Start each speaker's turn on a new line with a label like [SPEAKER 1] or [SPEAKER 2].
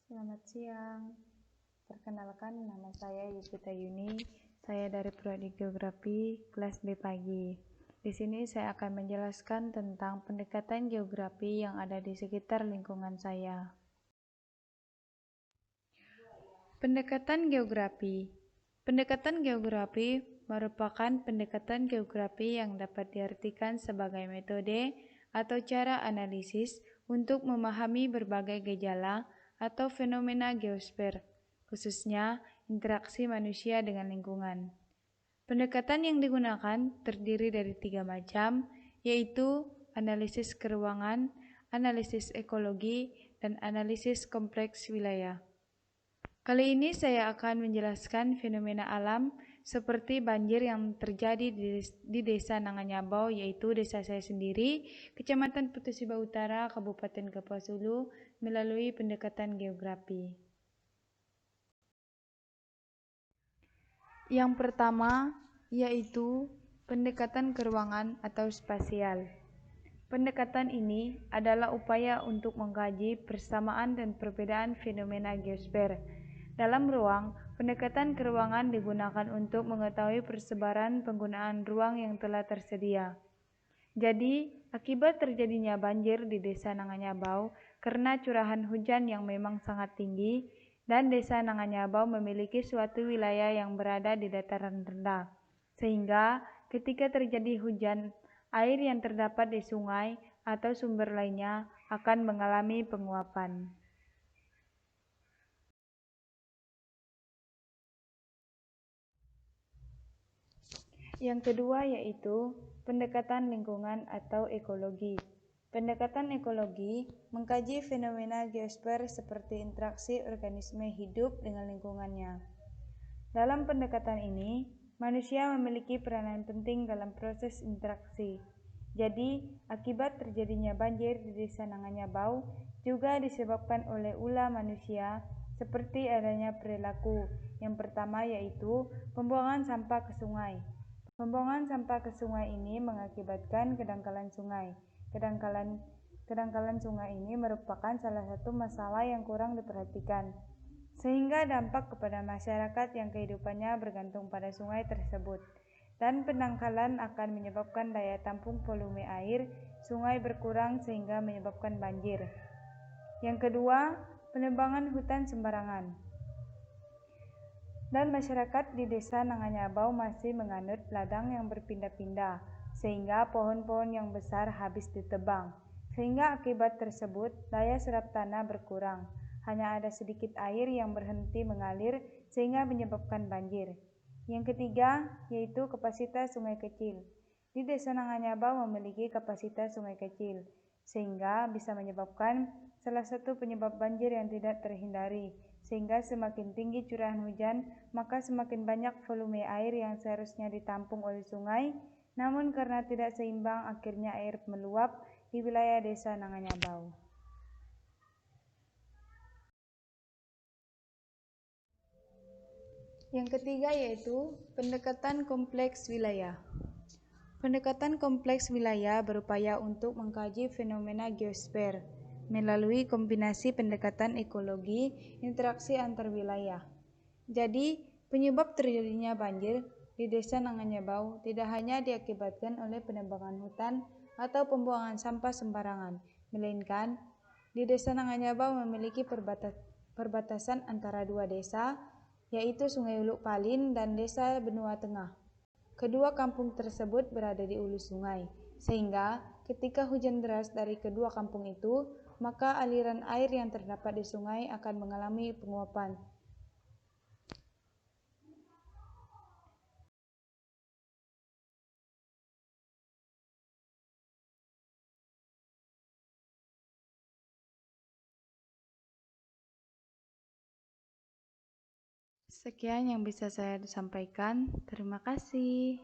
[SPEAKER 1] Selamat siang. Perkenalkan, nama saya Yukita Yuni. Saya dari Prodi Geografi kelas B pagi. Di sini saya akan menjelaskan tentang pendekatan geografi yang ada di sekitar lingkungan saya. Pendekatan geografi. Pendekatan geografi merupakan pendekatan geografi yang dapat diartikan sebagai metode atau cara analisis untuk memahami berbagai gejala atau fenomena geosfer, khususnya interaksi manusia dengan lingkungan. Pendekatan yang digunakan terdiri dari 3 macam, yaitu analisis keruangan, analisis ekologi, dan analisis kompleks wilayah. Kali ini saya akan menjelaskan fenomena alam seperti banjir yang terjadi di Desa Nanganyabau, yaitu desa saya sendiri, Kecamatan Putusiba Utara, Kabupaten Kapuas Hulu, melalui pendekatan geografi. Yang pertama yaitu pendekatan keruangan atau spasial. Pendekatan ini adalah upaya untuk mengkaji persamaan dan perbedaan fenomena geosfer. Dalam ruang, pendekatan keruangan digunakan untuk mengetahui persebaran penggunaan ruang yang telah tersedia. Jadi, akibat terjadinya banjir di Desa Nanganyabau karena curahan hujan yang memang sangat tinggi, dan Desa Nanganyabau memiliki suatu wilayah yang berada di dataran rendah, sehingga ketika terjadi hujan, air yang terdapat di sungai atau sumber lainnya akan mengalami penguapan. Yang kedua yaitu pendekatan lingkungan atau ekologi. Pendekatan ekologi mengkaji fenomena geosfer seperti interaksi organisme hidup dengan lingkungannya. Dalam pendekatan ini, manusia memiliki peranan penting dalam proses interaksi. Jadi, akibat terjadinya banjir di Desa Nanganyabau juga disebabkan oleh ulah manusia seperti adanya perilaku. Yang pertama yaitu pembuangan sampah ke sungai. Pembuangan sampah ke sungai ini mengakibatkan kedangkalan sungai. Kedangkalan sungai ini merupakan salah satu masalah yang kurang diperhatikan, sehingga dampak kepada masyarakat yang kehidupannya bergantung pada sungai tersebut. Dan pendangkalan akan menyebabkan daya tampung volume air sungai berkurang sehingga menyebabkan banjir. Yang kedua, penebangan hutan sembarangan. Dan masyarakat di Desa Nanganyabau masih menganut ladang yang berpindah-pindah, sehingga pohon-pohon yang besar habis ditebang. Sehingga akibat tersebut daya serap tanah berkurang. Hanya ada sedikit air yang berhenti mengalir sehingga menyebabkan banjir. Yang ketiga yaitu kapasitas sungai kecil. Di Desa Nanganyabau memiliki kapasitas sungai kecil, sehingga bisa menyebabkan salah satu penyebab banjir yang tidak terhindari. Sehingga semakin tinggi curahan hujan, maka semakin banyak volume air yang seharusnya ditampung oleh sungai, namun karena tidak seimbang akhirnya air meluap di wilayah Desa Nanganyabau. Yang ketiga yaitu pendekatan kompleks wilayah. Pendekatan kompleks wilayah berupaya untuk mengkaji fenomena geosfer melalui kombinasi pendekatan ekologi, interaksi antar wilayah. Jadi, penyebab terjadinya banjir di Desa Nanganyabau tidak hanya diakibatkan oleh penebangan hutan atau pembuangan sampah sembarangan, melainkan di Desa Nanganyabau memiliki perbatasan antara dua desa, yaitu Sungai Uluk Palin dan Desa Benua Tengah. Kedua kampung tersebut berada di ulu sungai, sehingga ketika hujan deras dari kedua kampung itu, maka aliran air yang terdapat di sungai akan mengalami penguapan. Sekian yang bisa saya sampaikan. Terima kasih.